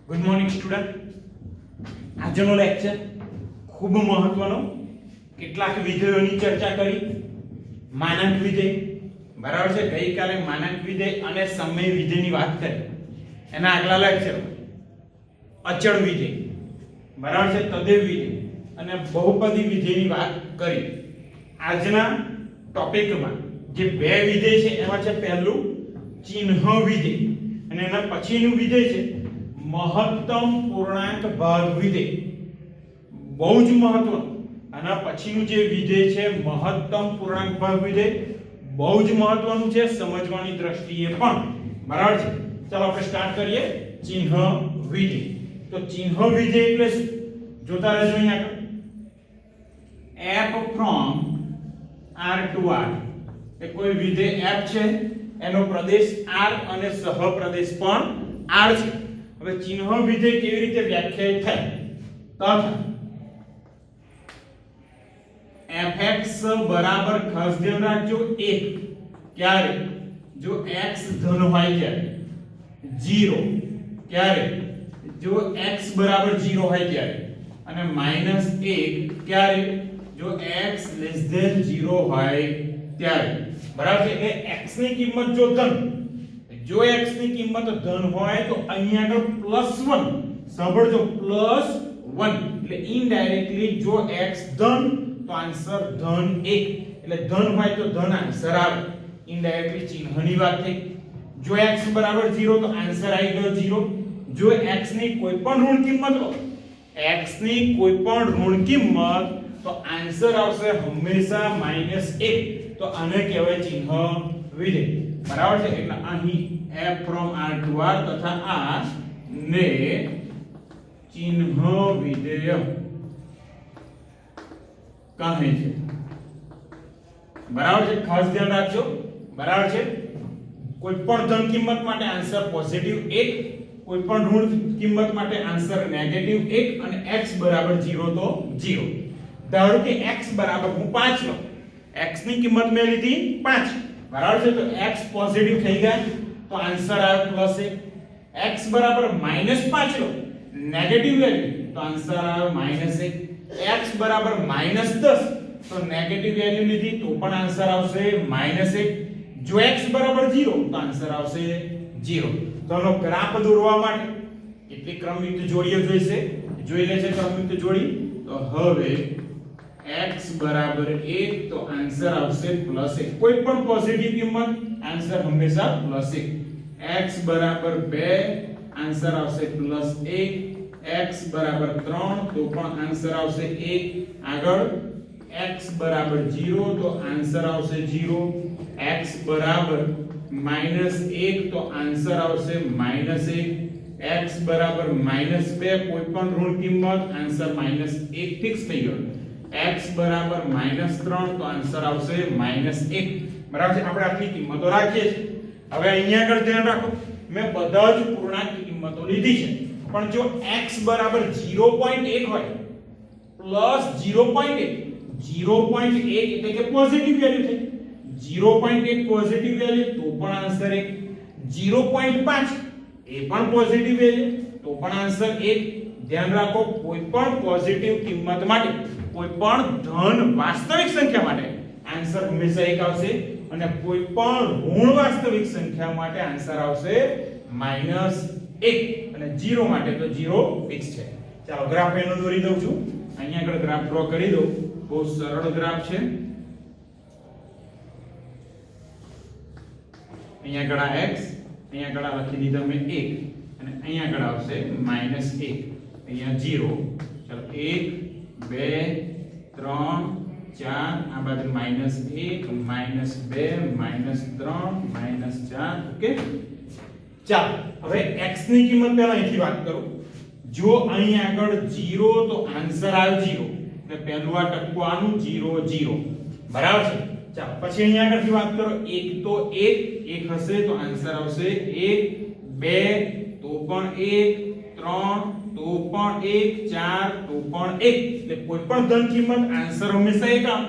Good morning student. આજનો lecture ખૂબ મહત્વનો. કેટલાક વિધેયોની ચર્ચા કરી. માનાંક વિધેય બરાબર છે. ગઈકાલે માનાંક વિધેય અને સમય વિધેયની વાત કરી. એના આગલા લેક્ચર અચળ વિધેય બરાબર છે, તદેવ વિધેય અને બહુપદી વિધેયની વાત કરી. આજના ટોપિકમાં જે બે વિધેય છે એમાં છે પહેલું ચિહ્ન વિધેય અને એના પછીનું વિધેય છે મહત્તમ પૂર્ણાંક ભાગ વિધેય. બહુ જ મહત્વનું. આના પછીનું જે વિધેય છે મહત્તમ પૂર્ણાંક ભાગ વિધેય બહુ જ મહત્વનું છે સમજવાની દ્રષ્ટિએ પણ. બરાબર છે. ચાલો આપણે સ્ટાર્ટ કરીએ. ચિહ્ન વિધેય. તો ચિહ્ન વિધેય એટલે શું? જોતા રહેજો અહીંયા આગળ. f from r to r એ કોઈ વિધેય f છે, એનો પ્રદેશ r અને સહપ્રદેશ પણ r છે. હવે ચિહ્ન વિધેય કેવી રીતે વ્યાખ્યાયિત થાય? તથા fx બરાબર, ખાસ ધ્યાન રાખજો, 1 ક્યારે? જો x ધન હોય ત્યારે. 0 ક્યારે? જો x બરાબર 0 હોય ત્યારે. અને -1 ક્યારે? જો x લેસ ધેન 0 હોય ત્યારે. બરાબર છે. એટલે x ની કિંમત જો ધન, જો x ની કિંમત ધન હોય તો અહીંયા આગળ +1. સાંભળજો, +1 એટલે ઇનડાયરેક્ટલી જો x ધન તો આન્સર ધન 1. એટલે ધન હોય તો ધન આન્સર આવે. ઇનડાયરેક્ટલી ચિહ્નની વાત થઈ. જો x બરાબર 0 તો આન્સર આવી ગયો 0. જો x ની કોઈ પણ ઋણ કિંમત લો, x ની કોઈ પણ ઋણ કિંમત, તો આન્સર આવશે હંમેશા -1. તો આને કહેવાય ચિહ્ન વિધેય. બરાબર છે. એટલે અહીં f from r to r તથા આ ને ચિહ્ન વિધેય કહે છે. બરાબર છે. ખાસ ધ્યાન રાખજો. બરાબર છે. કોઈ પણ ધન કિંમત માટે આન્સર પોઝિટિવ 1, કોઈ પણ ઋણ કિંમત માટે આન્સર નેગેટિવ 1 અને x બરાબર 0 તો 0. ધારો કે x બરાબર હું 5 લો, x ની કિંમત મેં લીધી 5. બરાબર છે. તો x પોઝિટિવ થઈ ગયા તો આન્સર આવ્યો +1. x બરાબર -5 લો, નેગેટિવ વેલ્યુ, તો આન્સર આવ્યો -1. x બરાબર -10 તો નેગેટિવ વેલ્યુ લીધી તો પણ આન્સર આવશે -1. જો x બરાબર 0 તો આન્સર આવશે 0. તો આનો ગ્રાફ દોરવા માટે કેટલી ક્રમયુક્ત જોડીઓ જોઈશે? જોઈ લેશે ક્રમયુક્ત જોડી. તો હવે x બરાબર 1 તો આન્સર આવશે +1. કોઈ પણ પોઝિટિવ કિંમત આન્સર હંમેશા +1. x બરાબર 2 આન્સર આવશે +1. x બરાબર 3 તો પણ આન્સર આવશે 1. આગળ x બરાબર 0 તો આન્સર આવશે 0. x બરાબર -1 તો આન્સર આવશે -1. x બરાબર -2 કોઈ પણ ઋણ કિંમત, આન્સર -1 ફિક્સ થઈ ગયો. x બરાબર -3 તો આન્સર આવશે -1. બરાબર છે. આપણે આટલી કિંમતો રાખીએ છીએ. હવે અહીંયા આગળ ધ્યાન રાખો, મેં બધા જ પૂર્ણાંક કિંમતો લીધી છે. પણ જો x બરાબર 0.1 હોય પ્લસ 0.1 એટલે કે પોઝિટિવ વેલ્યુ છે. 0.1 પોઝિટિવ વેલ્યુ તો પણ આન્સર 1. 0.5 એ પણ પોઝિટિવ વેલ્યુ તો પણ આન્સર 1. ધ્યાન રાખો, કોઈ પણ પોઝિટિવ કિંમત માટે, કોઈ પણ ધન વાસ્તવિક સંખ્યા માટે આન્સર હંમેશા 1 આવશે અને કોઈ પણ ઋણ વાસ્તવિક સંખ્યા માટે આન્સર આવશે -1 અને 0 માટે તો 0 ફિક્સ છે. ચાલો ગ્રાફ એનો દોરી દઉં છું. અહીંયા આગળ ગ્રાફ ડ્રો કરી દઉં. બહુ સરળ ગ્રાફ છે. અહીંયા આગળ આ x, અહીંયા આગળ લખી દીધા મેં 1 અને અહીંયા આગળ આવશે -1, અહીંયા 0. ચાલો 1 2 3 4, આ બાજુ -1 -2 -3 -4. ઓકે. ચાલો હવે x ની કિંમત પહેલા અહીંથી વાત કરું. જો અહીં આગળ 0 તો આન્સર આવ્યો 0. એટલે પહેલું આ ટપકું આનું 0 0. બરાબર છે. ચાલો પછી અહીં આગળથી વાત કરો. 1 તો 1 હશે તો આન્સર આવશે 1. 2 તો પણ 1. 3 તો પણ 1. 4 તો પણ 1. એટલે કોઈ પણ ધન કિંમત આન્સર હંમેશા 1 આવે.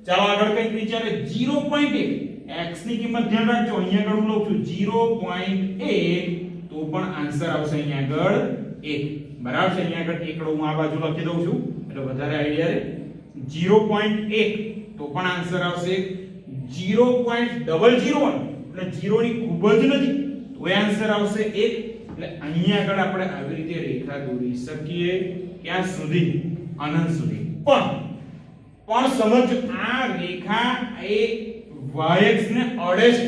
ચાલો આગળ કંઈક વિચારે. 0.1 x ની કિંમત ધ્યાન રાખજો. અહીંયા આગળ હું લઉં છું 0.1 તો પણ આન્સર આવશે અહીંયા આગળ 1. 1 બરાબર છે. અહીંયા આગળ એકડો હું આ બાજુ લખી દઉં છું એટલે વધારે આઈડિયા રહે. 0.1 તો પણ આન્સર આવશે 0.001 એટલે 0 ની ખૂબ જ નજીક તો એ આન્સર આવશે 1. એટલે અહીંયા આગળ આપણે આવી રીતે રેખા દોરી શકીએ ક્યાં સુધી? અનંત સુધી. પણ સમજો આ રેખા એ y-x ને અડે છે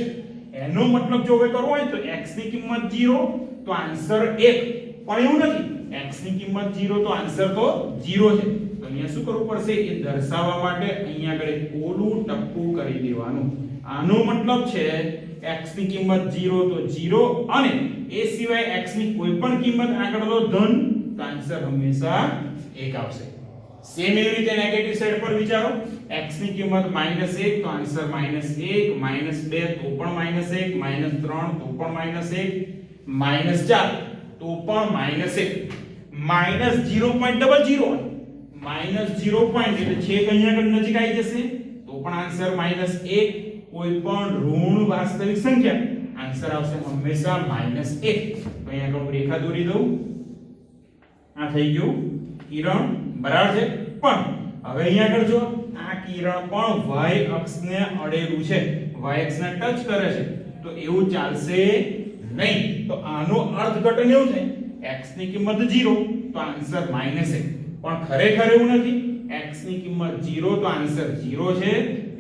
એનો મતલબ જો હવે કરવો હોય તો x ની કિંમત 0 તો આન્સર 1 પણ એવું નથી x ની કિંમત 0 તો આન્સર તો 0 છે. તો અહીંયા શું કરવું પડશે? એ દર્શાવવા માટે અહીંયા આગળ એક ઓલું ટપકું કરી દેવાનું. આનો મતલબ છે x ની કિંમત 0 તો 0 અને એ સિવાય x ની કોઈ પણ કિંમત આગળ લો ધન તો આન્સર હંમેશા 1 આવશે. સેમ એવી રીતે નેગેટિવ સાઈડ પર વિચારો. x ની કિંમત -1 તો આન્સર -1 -2 તો પણ -1 -3 તો પણ -1 -4 તો પણ -1 -0.001 -0 પોઈન્ટ એટલે છેક અહીંયા આગળ નજીક આવી જશે તો પણ આન્સર -1. કોઈ પણ ઋણ વાસ્તવિક સંખ્યા આન્સર આવશે હંમેશા -1. તો અહીંયા આગળ રેખા દોરી દઉં. આ થઈ ગયું કિરણ બરાબર છે. પણ હવે અહીંયા આગળ જો આ કિરણ પણ y અક્ષને અડેલું છે, y અક્ષને ટચ કરે છે તો એવું ચાલશે નહીં. તો આનો અર્થઘટન એવું થાય x ની કિંમત 0 તો આન્સર -1 પણ ખરેખર એવું નથી. x ની કિંમત 0 તો આન્સર 0 છે.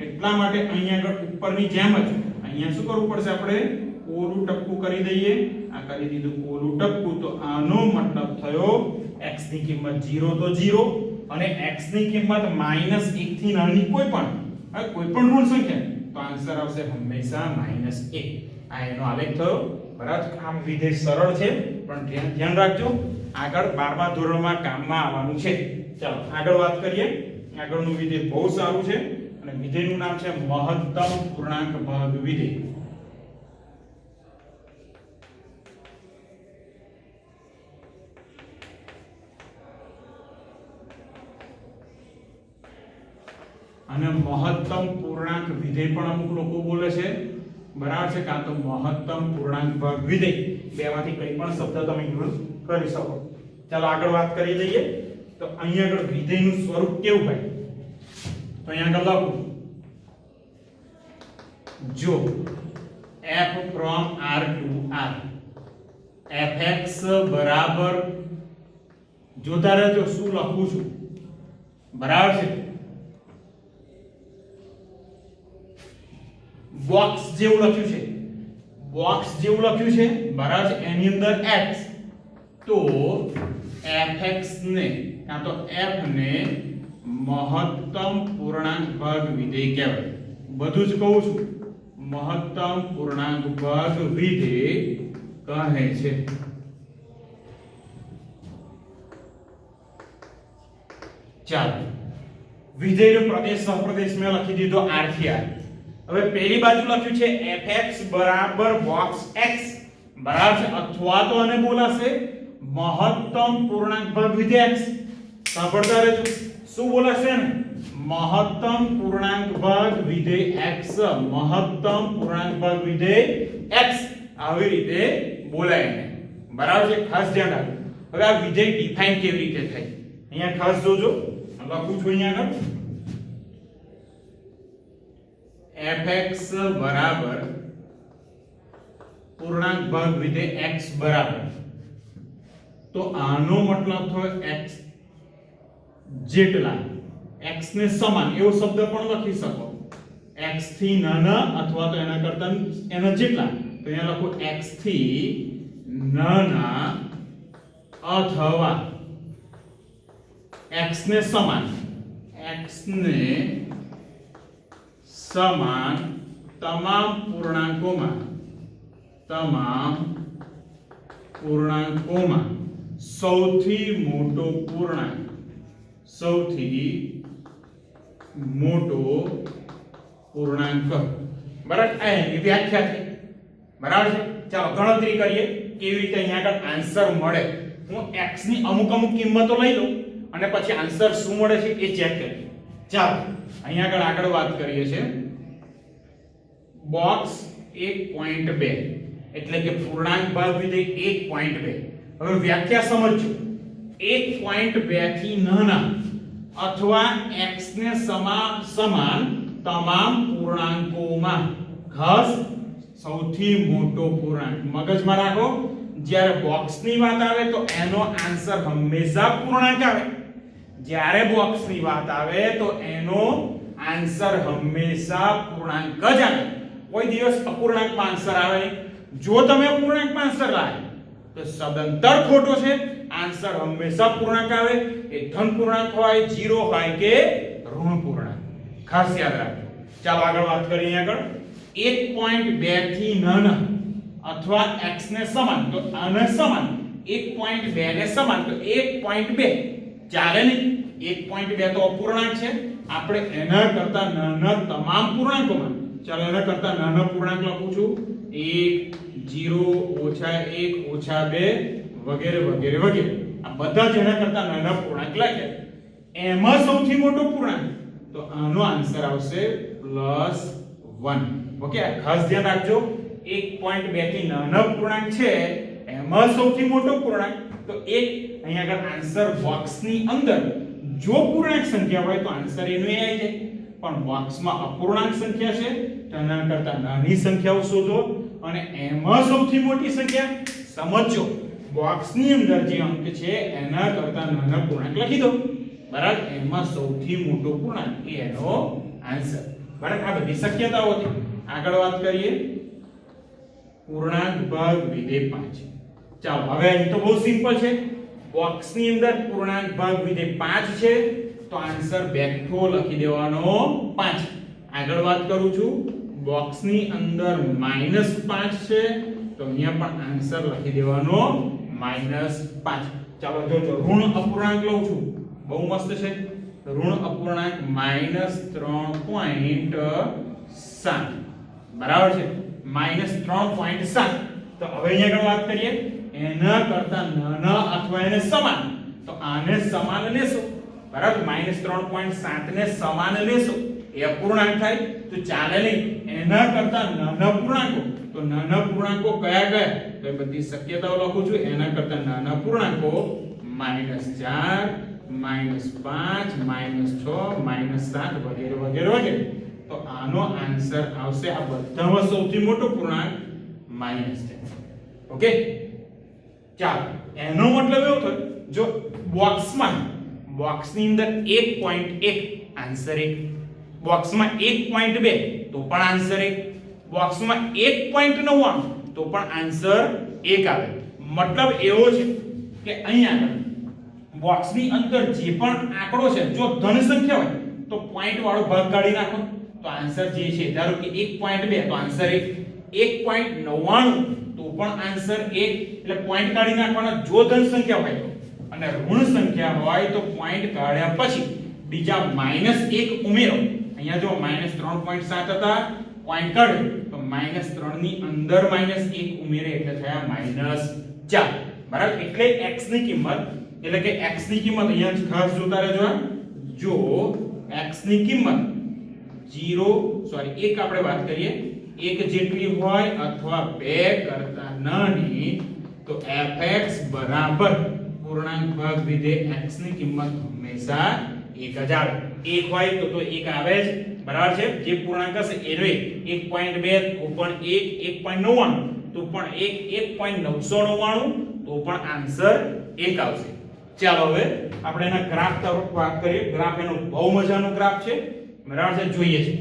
એટલા માટે અહીંયા આગળ ઉપરની જેમ જ અહીંયા શું કરવું પડશે? આપણે કોરું ટપકું કરી દઈએ. આ કરી દીધું કોરું ટપકું તો આનો મતલબ થયો x ની કિંમત 0 તો 0 અને x ની કિંમત -1 થી નાની કોઈ પણ ઋણ સંખ્યા તો આન્સર આવશે હંમેશા -1. આ એનો આલેખ થયો બરાબર. આમ વિધેય સરળ છે પણ ધ્યાન રાખજો આગળ 12મા ધોરણમાં કામમાં આવવાનું છે. ચાલો આગળ વાત કરીએ. આગળનું વિધેય બહુ સારું છે અને વિધેયનું નામ છે મહત્તમ પૂર્ણાંક ભાગ વિધેય. અને મહત્તમ પૂર્ણાંક વિધેય પણ અમુક લોકો બોલે છે બરાબર છે. કાં તો મહત્તમ પૂર્ણાંક ભાગ વિધેય બેમાંથી કંઈ પણ શબ્દ તમે યુઝ કરી શકો. ચાલો આગળ વાત કરી લઈએ. તો અહીંયા આગળ વિધેયનું સ્વરૂપ કેવું હોય તો અહીંયા આગળ લખું જો f from r to r fx બરાબર જોતા રહેજો શું લખું છું બરાબર છે. બોક્સ જેવું લખ્યું છે બરાબર છે. એની અંદર x તો fx ને કાં તો f ને મહત્તમ પૂર્ણાંક ભાગ વિધેય કહેવાય. બધું જ કહું છું મહત્તમ પૂર્ણાંક ભાગ વિધેય કહે છે. ચાલો વિધેયનો પ્રદેશ સહપ્રદેશ મેં લખી દીધો r થી r. હવે પહેલી બાજુ લખ્યું છે fx બરાબર બોક્સ x બરાબર છે અથવા તો આને બોલાશે મહત્તમ પૂર્ણાંક ભાગ વિધેય x. સાંભળતા રહેજો શું બોલાશે ને મહત્તમ પૂર્ણાંક ભાગ વિધેય x. મહત્તમ પૂર્ણાંક ભાગ વિધેય x આવી રીતે બોલાય ને બરાબર છે. ખાસ ધ્યાન રાખો. હવે આ વિધેય ડિફાઇન કેવી રીતે થાય અહીંયા ખાસ જોજો. લખું છું અહીંયા આગળ fx બરાબર પૂર્ણાંક ભાગ વિધેય x બરાબર તો આનો મતલબ થયો x જેટલા x ને સમાન એવો શબ્દ પણ લખી શકો. x થી નાના અથવા તો એના કરતા એના જેટલા તો અહીંયા લખો x થી નાના અથવા x ને સમાન તમામ પૂર્ણાંકોમાં સૌથી મોટો પૂર્ણાંક બરાબર. આ એની વ્યાખ્યા થઈ બરાબર છે. ચાલો ગણતરી કરીએ કેવી રીતે અહીંયા આગળ આન્સર મળે. હું x ની અમુક કિંમતો લઈ લઉં અને પછી આન્સર શું મળે છે એ ચેક કરીએ. ચાલો અહીંયા આગળ વાત કરીએ છે બોક્સ 1.2 એટલે કે પૂર્ણાંક ભાગ વિધેય 1.2 હવે વ્યાખ્યા સમજજો 1.2 થી નાના અથવા x ને સમાન તમામ પૂર્ણાંકોમાં ખાસ સૌથી મોટો પૂર્ણાંક મગજમાં રાખો જ્યારે બોક્સની વાત આવે તો એનો આન્સર હંમેશા પૂર્ણાંક આવે જ્યારે બોક્સની વાત આવે તો એનો આન્સર હંમેશા પૂર્ણાંક જ આવે કોઈ દિવસ અપૂર્ણાંકમાં આન્સર આવે જો તમે અપૂર્ણાંકમાં આન્સર લાવે તો સદંતર ખોટો છે આન્સર હંમેશા પૂર્ણાંક આવે એ ધન પૂર્ણાંક હોય 0 હોય કે ઋણ પૂર્ણાંક ખાસ યાદ રાખજો ચાલો આગળ વાત કરીએ આગળ 1.2 થી નાના અથવા x ને સમાન તો આને સમાન 1.2 ને સમાન તો 1.2 ચાલે નહીં 1.2 તો અપૂર્ણાંક છે આપણે એના કરતા નાના તમામ પૂર્ણાંકોમાં ચાલો એના કરતા નાના પૂર્ણાંક લખું છું 1 0 -1 -2 વગેરે વગેરે વગેરે આ બધા જેના કરતા નાના પૂર્ણાંક લખ્યા એમાં સૌથી મોટો પૂર્ણાંક તો આનો આન્સર આવશે +1 ઓકે ખાસ ધ્યાન રાખજો 1.2 થી નાનો પૂર્ણાંક છે એમાં સૌથી મોટો પૂર્ણાંક તો એક અહીંયા આગળ આન્સર બોક્સની અંદર જો પૂર્ણાંક સંખ્યા હોય તો આન્સર એનો એ આવી જાય પણ બોક્સમાં અપૂર્ણાંક સંખ્યા છે તેના કરતા નાની સંખ્યાઓ શોધો અને એમાં સૌથી મોટી સંખ્યા સમજો બોક્સની અંદર જે અંક છે એના કરતા નાના પૂર્ણાંક લખી દો બરાબર એમાં સૌથી મોટો પૂર્ણાંક એ એનો આન્સર બરાબર આ બધી શક્યતાઓ છે આગળ વાત કરીએ પૂર્ણાંક ભાગ વિધેય 5 ચાલો હવે અહીં તો બહુ સિમ્પલ છે બોક્સની અંદર પૂર્ણાંક ભાગ વિધેય 5 છે તો આન્સર બેઠો લખી દેવાનો 5 આગળ વાત કરું છું બોક્સની અંદર -5 છે તો અહીંયા પણ આન્સર લખી દેવાનો -5 ચાલો જો ઋણ અપૂર્ણાંક લઉં છું બહુ મસ્ત છે ઋણ અપૂર્ણાંક -3.7 બરાબર છે -3.7 તો હવે અહીંયા આગળ વાત કરીએ એના કરતા નાના અથવા એને સમાન તો આને સમાન લેશો બરાબર -3.7 ને સમાન લેશો એ અપૂર્ણાંક થાય તો ચાલે નહીં એના કરતા નાના પૂર્ણાંકો તો નાના પૂર્ણાંકો કયા કયા તો એ બધી શક્યતાઓ લખું છું એના કરતા નાના પૂર્ણાંકો -4 -5 -6 -7 વગેરે વગેરે વગેરે તો આનો આન્સર આવશે આ બધામાં સૌથી મોટો પૂર્ણાંક -10 ઓકે ચાલો એનો મતલબ એવો થયો જો બોક્સની અંદર 1.1 આન્સર 1 બોક્સમાં 1.2 તો પણ આન્સર 1 બોક્સમાં 1.99 તો પણ આન્સર 1 આવે મતલબ એવો છે કે અહીંયા બોક્સની અંદર જે પણ આંકડો છે જો ધન સંખ્યા હોય તો પોઈન્ટ વાળો ભાગ કાઢી નાખો તો આન્સર જે છે ધારો કે 1.2 તો આન્સર 1.99 તો પણ આન્સર 1 એટલે પોઈન્ટ કાઢી નાખવાના જો ધન સંખ્યા હોય તો અને ઋણ સંખ્યા હોય તો પોઈન્ટ કાઢ્યા પછી બીજા -1 ઉમેરો અહીંયા જો -3.7 હતા પોઈન્ટ કાઢ્યો તો -3 ની અંદર -1 ઉમેરે એટલે થયા -4 બરાબર એટલે x ની કિંમત એટલે કે x ની કિંમત અહીંયા ખાસ જોતા રહેજો જો x ની કિંમત 1 આપણે વાત કરીએ 1 જેટલી હોય અથવા 2 કરતા નાની તો fx બરાબર પૂર્ણાંક ભાગ વિધેય x ની કિંમત હંમેશા 1 જ આવે 1 હોય તો 1 આવે જ બરાબર છે જે પૂર્ણાંક હશે એનો 1.2 તો પણ 1 1.99 તો પણ 1.999 તો પણ આન્સર 1 આવશે ચાલો હવે આપણે એના ગ્રાફ તરફ વાત કરીએ ગ્રાફ એનો બહુ મજાનો ગ્રાફ છે બરાબર છે જોઈએ છે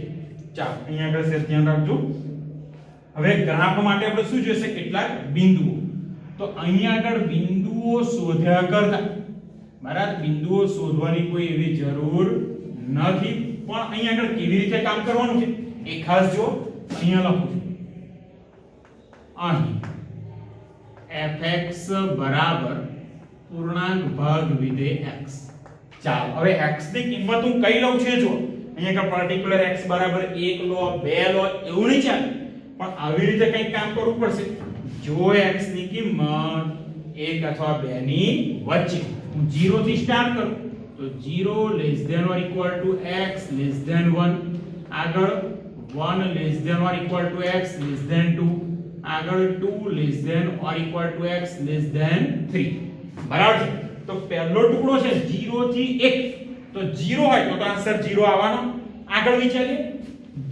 ચાલો અહીંયા આગળ છે ધ્યાન રાખજો હવે ગ્રાફ માટે આપણે શું જોઈશે કેટલાક બિંદુઓ તો અહીંયા આગળ બિંદુઓ શોધ્યા કરતા બરાબર બિંદુઓ શોધવાની કોઈ એવી જરૂર નથી પણ અહીંયા આગળ કેવી રીતે કામ કરવાનું છે એ ખાસ જો અહીંયા લખું છું અહીં fx બરાબર પૂર્ણાંક ભાગ વિધેય x ચાલો હવે x ની કિંમત હું કઈ લઉં છું જો અહીંયા કે પર્ટિક્યુલર x બરાબર 1 લો 2 લો એવું નહીં ચાલે પણ આવી રીતે કંઈક કામ કરવું પડશે જો x ની કિંમત 1 અથવા 2 ની વચ્ચે હું 0 થી સ્ટાર્ટ કરું તો 0 less than or equal to x less than 1 આગળ 1 less than or equal to x less than 2 આગળ 2 less than or equal to x less than 3 બરાબર છે. તો પહેલો ટુકડો છે 0 થી 1 તો 0 હોય તો આન્સર 0 આવવાનો. આગળ વિચારીએ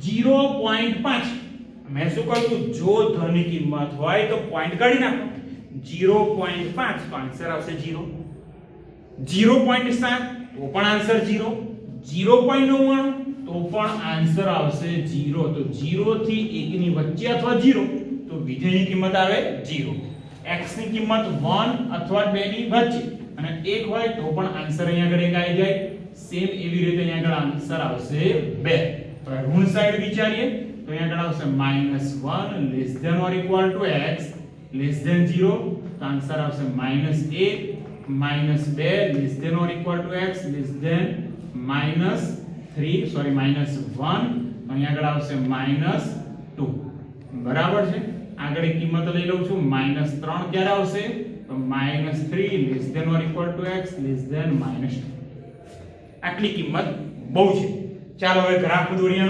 0.5 મેં શું કહ્યું જો ધનની કિંમત હોય તો પોઈન્ટ કાઢી નાખો 0.5 તો આન્સર આવશે 0. 0.7 તો પણ આન્સર 0. 0.99 તો પણ આન્સર આવશે 0. તો 0 થી 1 ની વચ્ચે અથવા 0 તો વિધેયની કિંમત આવે 0. x ની કિંમત 1 અથવા 2 ની વચ્ચે અને 1 હોય તો પણ આન્સર અહીંયા આગળ 1 આવી જાય. સેમ એવી રીતે અહીંયા આગળ આન્સર આવશે 2. હવે ઋણ સાઈડ વિચારીએ તો અહીંયા આગળ આવશે -1 less than or equal to x less than 0 તો આન્સર આવશે -1 -2 less than or equal to x less than -3 sorry -1 અહીંયા આગળ આવશે -2 બરાબર છે. આગળ એક કિંમત લઈ લઉં છું -3 ક્યારે આવશે તો -3 less than or equal to x less than -2 આટલી કિંમત બહુ છે. ચાલો હવે ગ્રાફ દોરીએ.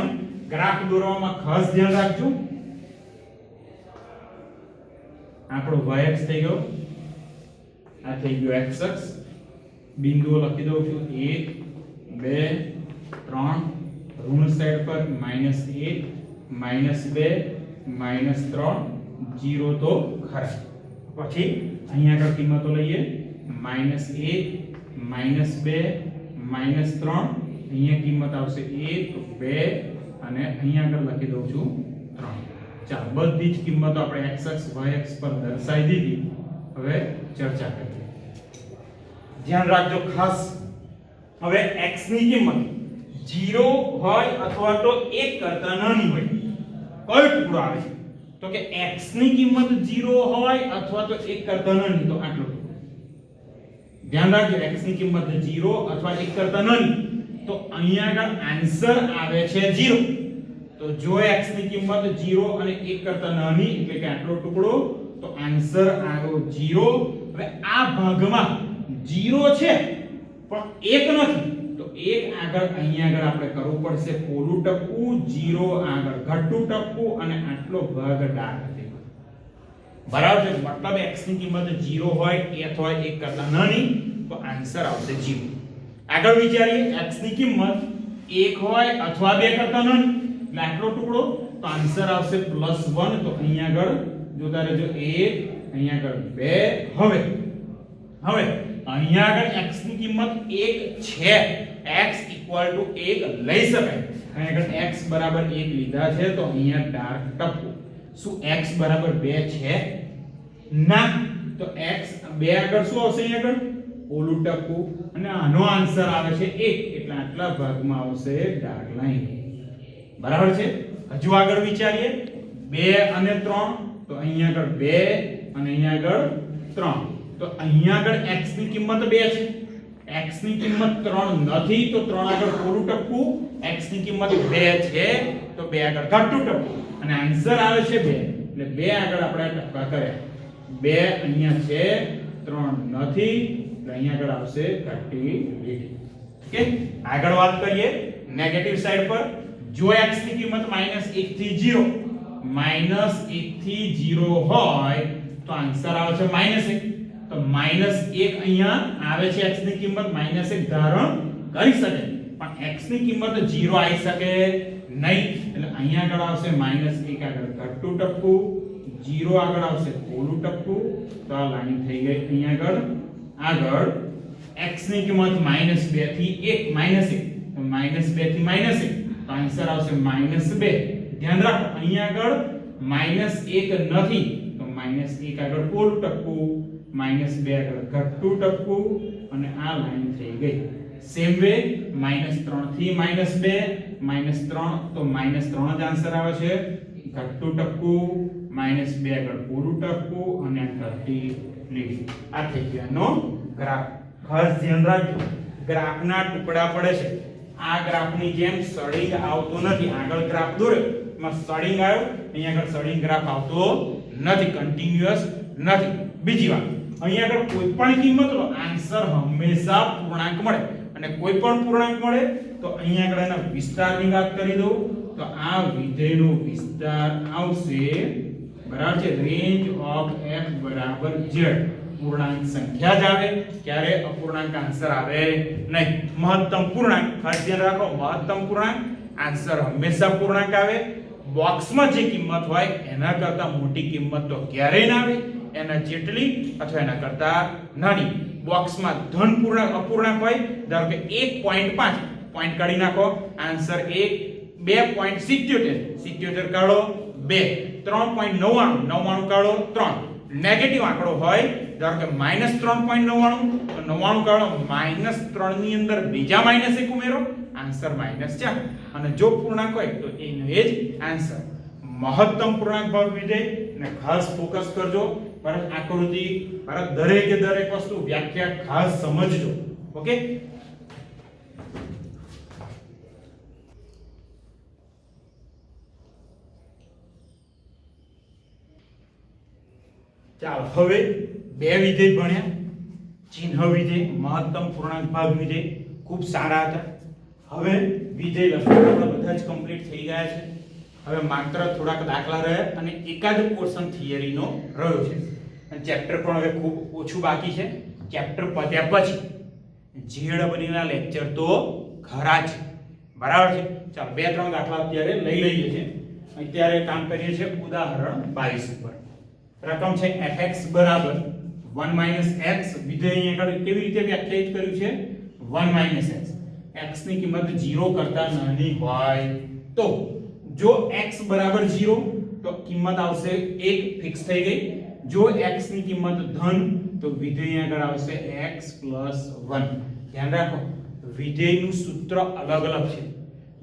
ગ્રાફ દોરવામાં ખાસ ધ્યાન રાખજો. આપણો y અક્ષ થઈ ગયો, આ થઈ ગયો x અક્ષ. બિંદુઓ લખી દઉં છું 1 2 3 ઋણ સાઈડ પર -1 -2 -3 0 તો ખરા. પછી અહીંયા આગળ કિંમતો લઈએ -1 -2 -3 અહીંયા કિંમત આવશે 1 2 અને અહીંયા આગળ લખી દઉં છું 3. ચાલો બધી જ કિંમતો આપણે x અક્ષ y અક્ષ પર દર્શાવી દીધી. હવે ચર્ચા કરીએ. ધ્યાન રાખજો ખાસ. હવે x ની કિંમત 0 હોય અથવા તો 1 કરતા નાની હોય કયો ટુકડો આવે તો કે x ની કિંમત 0 હોય અથવા તો 1 કરતા નાની તો આટલો. ધ્યાન રાખજો x ની કિંમત 0 અથવા 1 કરતા નાની તો અહીંયા આગળ આન્સર આવે છે 0. તો જો x ની કિંમત 0 અને 1 કરતા નાની એટલે કે આટલો ટુકડો તો આન્સર આવ્યો 0. હવે આ ભાગમાં 0 છે પણ 1 નથી તો 1 આગળ અહીંયા આગળ આપણે કરવું પડશે પોલું ટપકું 0 આગળ ઘટતું ટપકું અને આટલો ભાગ ડાર્ક થઈ ગયો. બરાબર છે. મતલબ x ની કિંમત 0 હોય અથવા 1 કરતા નાની તો આન્સર આવશે 0. આગળ વિચારીએ x ની કિંમત 1 હોય અથવા 2 કરતા નાની એટલે આટલો ટુકડો તો આન્સર આવશે +1. તો અહીંયા આગળ જોતા રહેજો 1 અહીંયા આગળ 2. હવે અહીંયા આગળ x ની કિંમત 1 છે. x 1 લઈ શકાય. અહીંયા આગળ x 1 લીધા છે તો અહીંયા ડાર્ક ટપકું. શું x 2 છે? ના. તો x 2 આગળ શું આવશે? અહીંયા આગળ ઓલું ટપકું અને આનો આન્સર આવે છે 1 એટલે આટલા ભાગમાં આવશે ડાર્ક લાઈન. બરાબર છે. હજુ આગળ વિચારીએ 2 અને 3 તો અહીંયા આગળ 2 અને અહીંયા આગળ 3 તો અહીંયા આગળ x ની કિંમત 2 છે. x ની કિંમત 3 નથી તો 3 આગળ ઓલું ટપકું. x ની કિંમત 2 છે તો 2 આગળ ઘટતું ટપકું અને આન્સર આવે છે 2 એટલે 2 આગળ આપણે ટપકા કર્યા. 2 અહીંયા છે 3 નથી એટલે અહીંયા આગળ આવશે ઘટતી લીટી. ઓકે. આગળ વાત કરીએ નેગેટિવ સાઈડ પર. જો x ની કિંમત -1 થી 0 હોય તો આન્સર આવે છે -1. તો -1 અહીંયા આવે છે. x ની કિંમત -1 ધારણ કરી શકે પણ x ની કિંમત 0 આવી શકે નહીં એટલે અહીંયા આગળ આવશે -1 આગળ ઘટતું ટપકું 0 આગળ આવશે ઓલું ટપકું. તો આ લાઈન થઈ ગઈ. અહીંયા આગળ x ની કિંમત -2 થી 1 તો -2 થી -1 તો આન્સર આવશે -2. ધ્યાન રાખો અહીંયા આગળ -1 નથી તો -1 આગળ ઓલું ટપકું -2 આગળ ઘટતું ટપકું અને આ લાઈન થઈ ગઈ. સેમ વે -3 થી -2 -3 તો -3 જ આન્સર આવે છે. ઘટતું ટપકું -2 આગળ ઓલું ટપકું અને ઘટતી લીટી. આ થઈ ગયો નો ગ્રાફ. ખાસ ધ્યાન રાખજો ગ્રાફના ટુકડા પડે છે. આ ગ્રાફની જેમ સળિંગ આવતો નથી. આગળ ગ્રાફ દોર્યો એમાં સળિંગ આવ્યો, અહીંયા આગળ સળિંગ ગ્રાફ આવતો નથી, કન્ટિન્યુઅસ નથી. બીજી વાત અહીંયા આગળ કોઈ પણ કિંમતનો આન્સર હંમેશા પૂર્ણાંક મળે અને કોઈ પણ પૂર્ણાંક મળે તો અહીંયા આગળ એના વિસ્તારની વાત કરી દઉં તો આ વિધેયનો વિસ્તાર આવશે બરાબર છે રેન્જ ઓફ f બરાબર z પૂર્ણાંક સંખ્યા જ આવે, ક્યારે અપૂર્ણાંક આન્સર આવે નહીં. મહત્તમ પૂર્ણાંક ખાસ ધ્યાન રાખો, મહત્તમ પૂર્ણાંક આન્સર હંમેશા પૂર્ણાંક આવે. બોક્સમાં જે કિંમત હોય એના કરતા મોટી કિંમત તો ક્યારેય ના આવે, એના જેટલી અથવા એના કરતા નાની. બોક્સમાં ધન પૂર્ણાંક અપૂર્ણાંક હોય, ધારો કે 1.5 પોઈન્ટ કાઢી નાખો, આન્સર 1 2.77 77 કાઢો 2 3.99 99 કાઢો 3. નેગેટિવ આંકડો હોય, ધારો કે -3.99 તો 99 કાઢો, -3 ની અંદર બીજા -1 ઉમેરો, આન્સર -4. અને જો પૂર્ણાંક હોય તો એનો એ જ આન્સર. મહત્તમ પૂર્ણાંક ભાગ વિધેય ને ખાસ ફોકસ કરજો. પર આકૃતિ પર દરેકે દરેક વસ્તુ વ્યાખ્યા ખાસ સમજજો. ઓકે, ચાલો હવે બે વિધેય ભણ્યા. ચિહ્ન વિધેય, મહત્તમ પૂર્ણાંક ભાગ વિધેય ખૂબ સારા હતા. હવે વિધેય લખવાના બધા જ કમ્પ્લીટ થઈ ગયા છે. હવે માત્ર થોડાક દાખલા રહ્યા અને એકાદ પોર્શન થિયરીનો રહ્યો છે. અને ચેપ્ટર પણ હવે ખૂબ ઓછું બાકી છે. ચેપ્ટર પત્યા પછી જીએડબલ્યુના લેક્ચર તો ખરા છે, બરાબર છે. ચાલો બે ત્રણ દાખલા અત્યારે લઈ લઈએ છીએ. અત્યારે કામ કરીએ છીએ ઉદાહરણ 22 ઉપર. રકમ છે fx બરાબર 1 - x. વિધેય અહીંયા આગળ કેવી રીતે વ્યાખ્યાયિત કર્યું છે? 1 - x. x ની કિંમત 0 કરતા નાની હોય તો, જો x બરાબર 0 તો કિંમત આવશે 1 ફિક્સ થઈ ગઈ. જો x ની કિંમત ધન તો વિધેય આગળ આવશે x + 1. ધ્યાન રાખો, વિધેયનું સૂત્ર અલગ અલગ છે.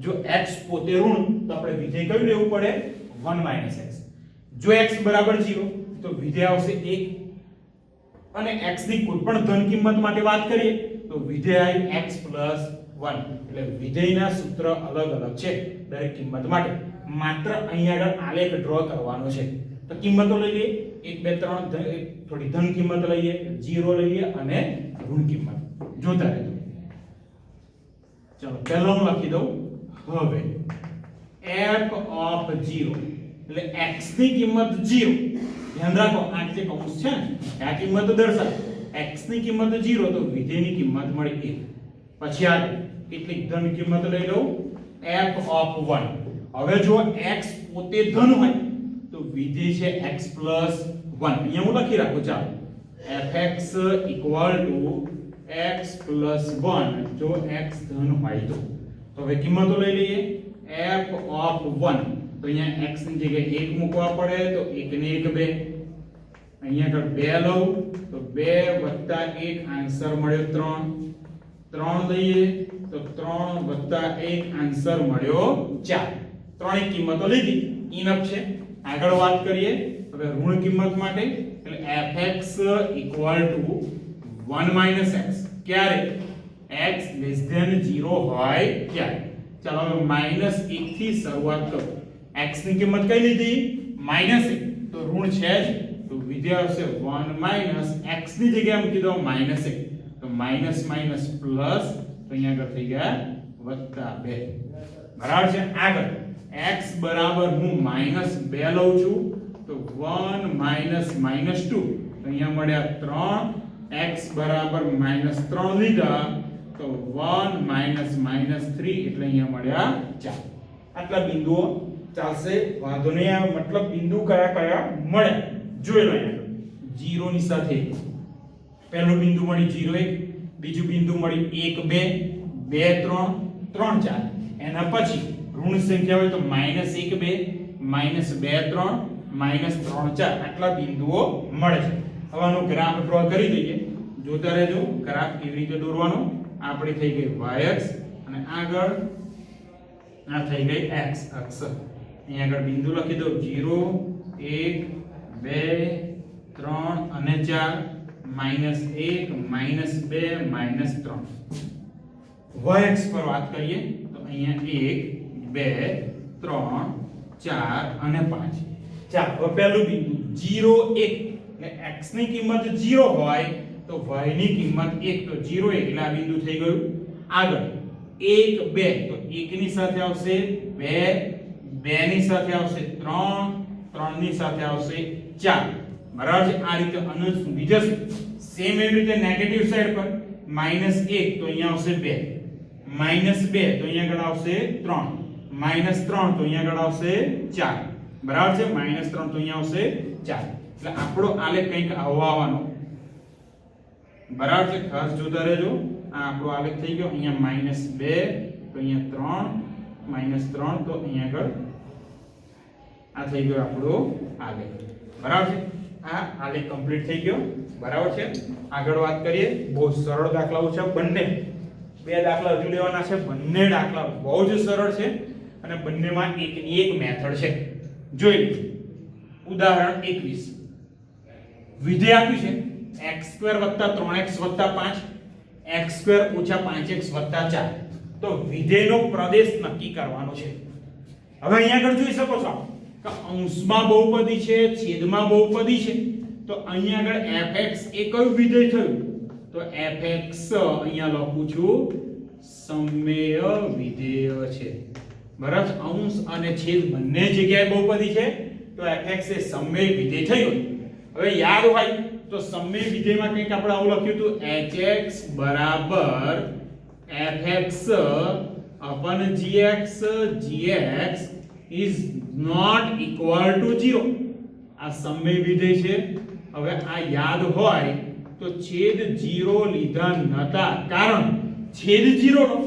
જો x પોતે ઋણ તો આપણે વિધેય કયું લેવું પડે? 1 - x. જો x બરાબર 0 તો વિધેય આવશે 1. અને x ની કોઈ પણ ધન કિંમત માટે વાત કરીએ તો વિધેય x + 1. એટલે વિધેયના સૂત્ર અલગ અલગ છે દરેક કિંમત માટે. માત્ર અહીંયા આગળ આલેખ ડ્રો કરવાનો છે. તો કિંમતો લઈ લઈએ, 1 2 3 થોડી ધન કિંમત લઈએ, 0 લઈએ અને ઋણ કિંમત જોતા રહેજો. ચલો પહેલા હું લખી દઉં. હવે f of 0 એટલે x ની કિંમત 0. ધ્યાન રાખો, આ જે કૌંસ છે ને આ કિંમત દર્શાવે. x ની કિંમત 0 તો વિધેયની કિંમત મળી 1. પછી આ કેટલીક ધન કિંમત લઈ લઉં, f of 1. હવે જો x પોતે ધન હોય તો વિધેય છે x + 1. અહીંયા હું લખી રાખું. ચાલો fx = x + 1. જો x ધન હોય તો હવે કિંમતો લઈ લઈએ. f of 1 તો અહીંયા x ની જગ્યાએ 1 મૂકવા પડે તો 1 ને 1 2. અહીંયા આગળ 2 લઉં તો 2 + 1 આન્સર મળ્યો 3. 3 લઈએ તો 3 + 1 આન્સર મળ્યો 4. ત્રણેય કિંમતો લીધી, ઇનફ છે. આગળ વાત કરીએ હવે ઋણ કિંમત માટે. એટલે fx = 1 - x. ક્યારે? x < 0 હોય ત્યારે. ચાલો હવે -1 થી શરૂઆત કરો. x ની કિંમત કઈ લીધી? -1. તો ઋણ છે જ, તો વિધેય આવશે 1 - x ની જગ્યાએ મૂકી દો -1. તો માઈનસ માઈનસ પ્લસ, તો અહીંયા આગળ થઈ ગયા +2. બરાબર છે. આગળ x બરાબર હું -2 લઉં છું તો 1 - -2 તો અહીંયા મળ્યા 3. x બરાબર -3 લીધા તો 1 - -3 એટલે અહીંયા મળ્યા 4. આટલા બિંદુઓ ચાલશે, વાંધો નહીં આવે. મતલબ બિંદુ કયા કયા મળ્યા જોઈ લો. અહીંયા 0 ની સાથે પહેલું બિંદુ મળી 0 1, બીજું બિંદુ મળી 1 2, 2 3, 3 4. એના પછી ઋણ સંખ્યા હોય તો -1 2, -2 3, -3 4. આટલા બિંદુઓ મળે છે. હવે આનો ગ્રાફ ડ્રો કરી દઈએ. જોતા રહેજો ગ્રાફ કેવી રીતે દોરવાનો. આપણી થઈ ગઈ y અક્ષ અને આગળ આ થઈ ગઈ x અક્ષ. અહીંયા આગળ બિંદુ લખી દો 0 1 2 3 અને 4, -1 -2 -3. y અક્ષ પર વાત કરીએ તો અહીંયા 1 2 3 4 અને 5. ચાલો હવે પહેલું બિંદુ 0 1 એટલે x ની કિંમત 0 હોય તો y ની કિંમત 1. તો 0 1 એટલે આ બિંદુ થઈ ગયું. આગળ 1 2 તો 1 ની સાથે આવશે 2, 2 ની સાથે આવશે 3, 3 3 ની સાથે આવશે 4 બરાબર છે આ રીતે અનંત સુધી જશે સેમ એવી રીતે નેગેટિવ સાઈડ પર -1 તો અહીંયા આવશે 2 -2 તો અહીંયા આગળ આવશે 3 -3 તો અહીંયા આગળ આવશે 4 બરાબર છે -3 તો અહીંયા આવશે 4 એટલે આપણો આલેખ કંઈક આવો આવવાનો બરાબર છે ખાસ જોતા રહેજો આ આપણો આલેખ થઈ ગયો અહીંયા -2 તો અહીંયા 3 -3 તો અહીંયા આગળ આ થઈ ગયો આપણો આલેખ બરાબર છે આ આલેખ કમ્પ્લીટ થઈ ગયો બરાબર છે આગળ વાત કરીએ બહુ સરળ દાખલાઓ છે બંને બે દાખલા હજુ લેવાના છે બંને દાખલા બહુ જ સરળ છે અને બંનેમાં એકની એક મેથડ છે જોઈ લો ઉદાહરણ 21 વિધેય આપ્યું છે x2 3x 5 x2 5x 4 તો વિધેયનો પ્રદેશ નક્કી કરવાનો છે હવે અહીંયા આગળ જોઈ શકો છો કે અંશમાં બહુપદી છે છેદમાં બહુપદી છે તો અહીંયા આગળ fx એ કયું વિધેય થયું તો fx અહીંયા લખું છું સમમેય વિધેય છે બરાબર અંશ અને છેદ બંને જગ્યાએ બહુપદી છે તો fx એ સમમેય વિધેય થયું હવે યાદ હોય તો સમમેય વિધેયમાં કંઈક આપણે આવું લખ્યું હતું hx બરાબર fx upon gx gx is not equal to 0 આ સમમેય વિધેય છે હવે આ યાદ હોય તો છેદ 0 લીધા નતા કારણ છેદ 0 નો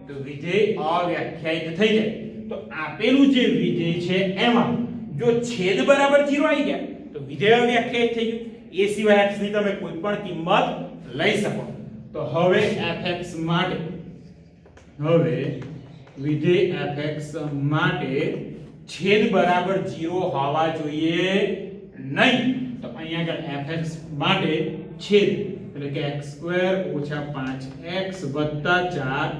તો વિધેય અવ્યાખ્યાયિત થઈ જાય તો આપેલું જે વિધેય છે એમાં જો છેદ બરાબર 0 આવી ગયા તો વિધેય અવ્યાખ્યાયિત થઈ ગયું એ સિવાય x ની તમે કોઈ પણ કિંમત લઈ શકો તો હવે fx માટે હવે વિધેય fx માટે છેદ બરાબર 0 હોવા જોઈએ નહીં તો અહીંયા આગળ fx માટે છેદ એટલે કે x2 5x 4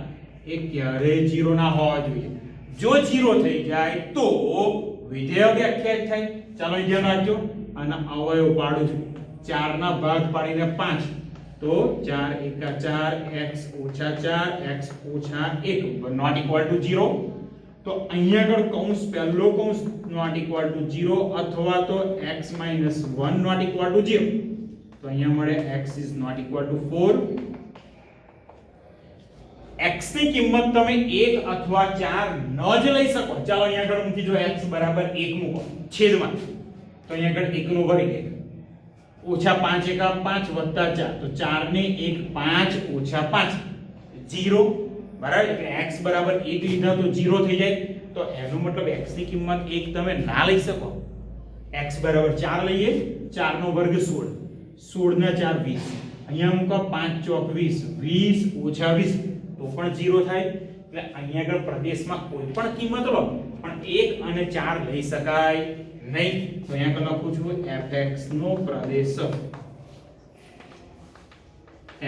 એ ક્યારે 0 ના હોવા જોઈએ જો 0 થઈ જાય તો વિધેય વ્યાખ્યાયિત થાય ચાલો ધ્યાન રાખજો અને અવયવ પાડું છું 4 ના ભાગ પાડીને 5 તો 4 એકા 4 x 4 x 1 not equal to 0 તો અહીંયા આગળ કૌંસ પહેલો કૌંસ નોટ ઇક્વલ ટુ 0 અથવા તો x 1 નોટ ઇક્વલ ટુ 0 તો અહીંયા મળે x is not equal to 4 x ની કિંમત તમે 1 અથવા 4 ન જ લઈ શકો ચાલો અહીંયા આગળ મૂકી જો x બરાબર 1 મૂકો છેદમાં તો અહીંયા આગળ 1 નો વર્ગ ઓછા 5 એકા 5 વત્તા 4 તો 4 ને 1 5 ઓછા 5 0 બરાબર એટલે x બરાબર 1 લીધા તો 0 થઈ જાય તો એનો મતલબ x ની કિંમત 1 તમે ના લઈ શકો x બરાબર 4 લઈએ 4 નો વર્ગ 16 16 ના 4 20 અહીંયા મૂકો 5 ચોક 20 20 ઓછા 20 તો પણ 0 થાય એટલે અહીંયા આગળ પ્રદેશમાં કોઈ પણ કિંમત લો પણ 1 અને 4 લઈ શકાય નહીં તો અહીંયા આગળ લખું છું fx no Pradesh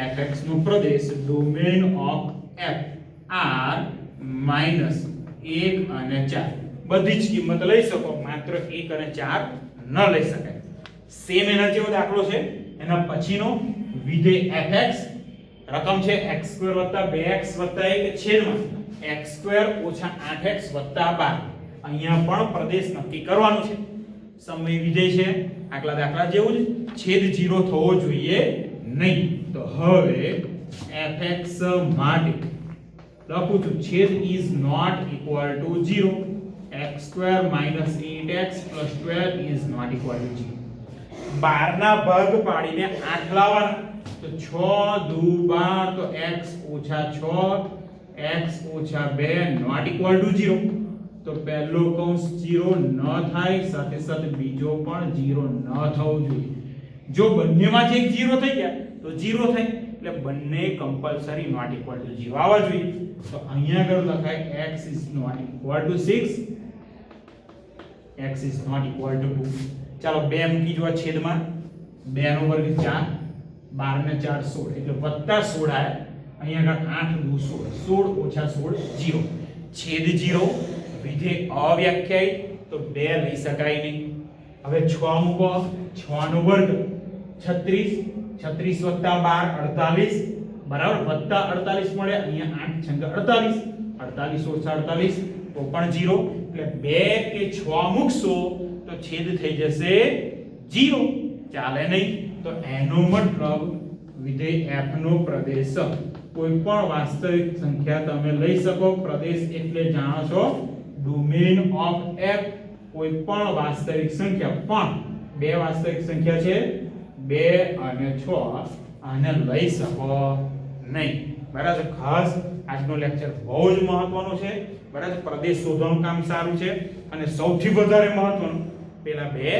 fx no Pradesh domain of f r -1 અને 4 બધી જ કિંમત લઈ શકો માત્ર 1 અને 4 ન લઈ શકાય સેમ એના જેવો દાખલો છે એના પછીનો વિધેય fx રકમ છે x2 2x 1 છેદમાં x2 8x 12 અહીંયા પણ પ્રદેશ નક્કી કરવાનો છે સમય વિધેય છે આગલા દાખલા જેવું જ છેદ 0 થવો જોઈએ નહીં તો હવે fx માટે લખું છું છેદ is not equal to 0 x2 8x 12 is not equal to 0 12 ના ભાગ પાડીને 8 લાવવાના તો 6 દુ 12 તો x 6 x 2 not equal to 0 તો પહેલો કૌંસ 0 ન થાય સાથે સાથે બીજો પણ 0 ન થવો જોઈએ જો બંનેમાંથી એક 0 થઈ ગયા તો 0 થાય એટલે બંને કમ્પલસરી નોટ ઇક્વલ ટુ 0 આવવા જોઈએ તો અહીંયા આગળ લખાય x is not equal to 6 x is not equal to 2 ચાલો 2 મૂકી જો છેદમાં 2 નો વર્ગ 4 12 ને 4 16 એટલે વત્તા 16 આયા અહીંયા આગળ 8 દુ 16 16 ઓછા 16 0 છેદ 0 વિધેય અવ્યાખ્યાયિત તો 2 લઈ શકાય નહીં હવે 6 મૂકો 6 નો વર્ગ 36 36 વત્તા 12 48 બરાબર વત્તા 48 મળે અહીંયા 8 છંગ 48 48 ઓછા 48 તો પણ 0 એટલે 2 કે 6 મૂકશો તો છેદ થઈ જશે 0, ચાલે નહીં. તો એનો મતલબ વિધેય f નો પ્રદેશ કોઈ પણ વાસ્તવિક સંખ્યા તમે લઈ શકો. પ્રદેશ એટલે જાણો છો ડોમેન ઓફ f, કોઈ પણ વાસ્તવિક સંખ્યા, પણ બે વાસ્તવિક સંખ્યા છે 2 અને 6, આને લઈ શકો નહીં. બરાબર. ખાસ આજનો લેક્ચર બહુ જ મહત્વનો છે. બરાબર. પ્રદેશ શોધવાનું કામ સારું છે અને સૌથી વધારે મહત્વનું પેલા બે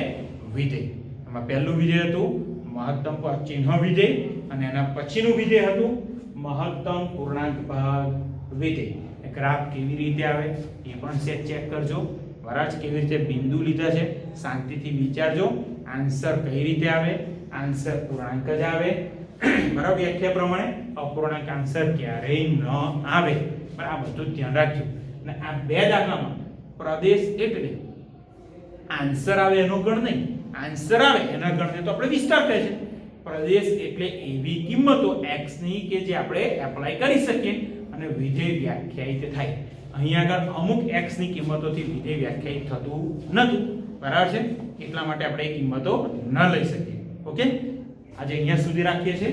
વિધેય. એમાં પહેલું વિધેય હતું મહત્તમ પર ચિહ્ન વિધેય અને એના પછીનું વિધેય હતું મહત્તમ પૂર્ણાંક ભાગ વિધેય. ગ્રાફ કેવી રીતે આવે એ પણ સેટ ચેક કરજો. બરાબર. કેવી રીતે બિંદુ લીધા છે શાંતિથી વિચારજો. આન્સર કઈ રીતે આવે? આન્સર પૂર્ણાંક જ આવે. બરાબર. વ્યાખ્યા પ્રમાણે અપૂર્ણાંક આન્સર ક્યારેય ન આવે. પણ આ બધું ધ્યાન રાખજો. અને આ બે દાખલામાં પ્રદેશ એટલે આન્સર આવે એનો ગણ નહીં, આન્સર આવે એના ગણને તો આપણે વિસ્તાર કહે છે. પ્રદેશ એટલે એવી કિંમતો x ની કે જે આપણે એપ્લાય કરી શકીએ અને વિધેય વ્યાખ્યાયિત થાય. અહીંયા આગળ અમુક x ની કિંમતોથી વિધેય વ્યાખ્યાયિત થતું નથી. બરાબર છે. એટલા માટે આપણે એ કિંમતો ન લઈ શકીએ. ઓકે, આજે અહીંયા સુધી રાખીએ છીએ.